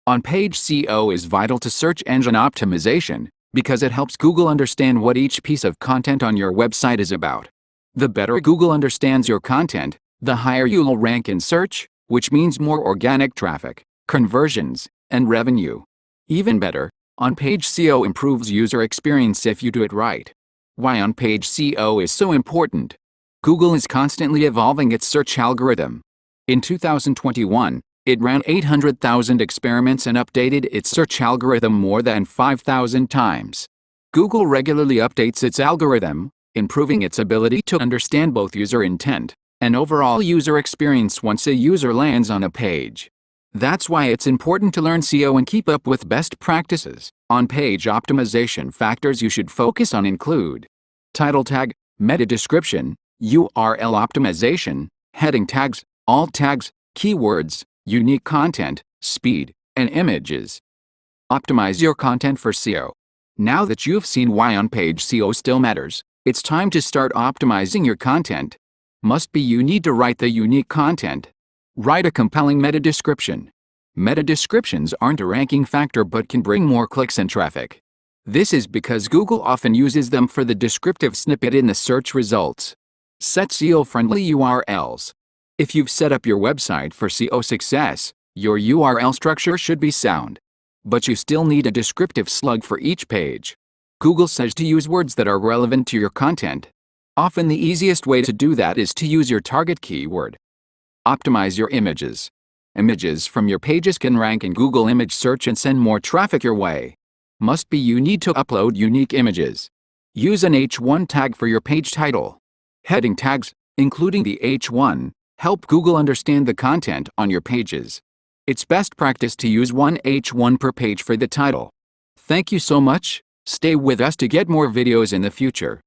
On-page SEO is vital to search engine optimization because it helps Google understand what each piece of content on your website is about. The better Google understands your content, the higher you'll rank in search, which means more organic traffic, conversions, and revenue. Even better, on-page SEO improves user experience if you do it right. Why on-page SEO is so important? Google is constantly evolving its search algorithm. In 2021, it ran 800,000 experiments and updated its search algorithm more than 5,000 times. Google regularly updates its algorithm, improving its ability to understand both user intent and overall user experience once a user lands on a page. That's why it's important to learn SEO and keep up with best practices. On-page optimization factors you should focus on include title tag, meta description, URL optimization, heading tags, alt tags, keywords, unique content, speed, and images. Optimize your content for SEO. Now that you've seen why on-page SEO still matters, it's time to start optimizing your content. Must be you need to write the unique content. Write a compelling meta description. Meta descriptions aren't a ranking factor but can bring more clicks and traffic. This is because Google often uses them for the descriptive snippet in the search results. Set SEO-friendly URLs. If you've set up your website for SEO success, your URL structure should be sound. But you still need a descriptive slug for each page. Google says to use words that are relevant to your content. Often the easiest way to do that is to use your target keyword. Optimize your images. Images from your pages can rank in Google image search and send more traffic your way. Must be you need to upload unique images. Use an H1 tag for your page title. Heading tags, including the H1, help Google understand the content on your pages. It's best practice to use one H1 per page for the title. Thank you so much. Stay with us to get more videos in the future.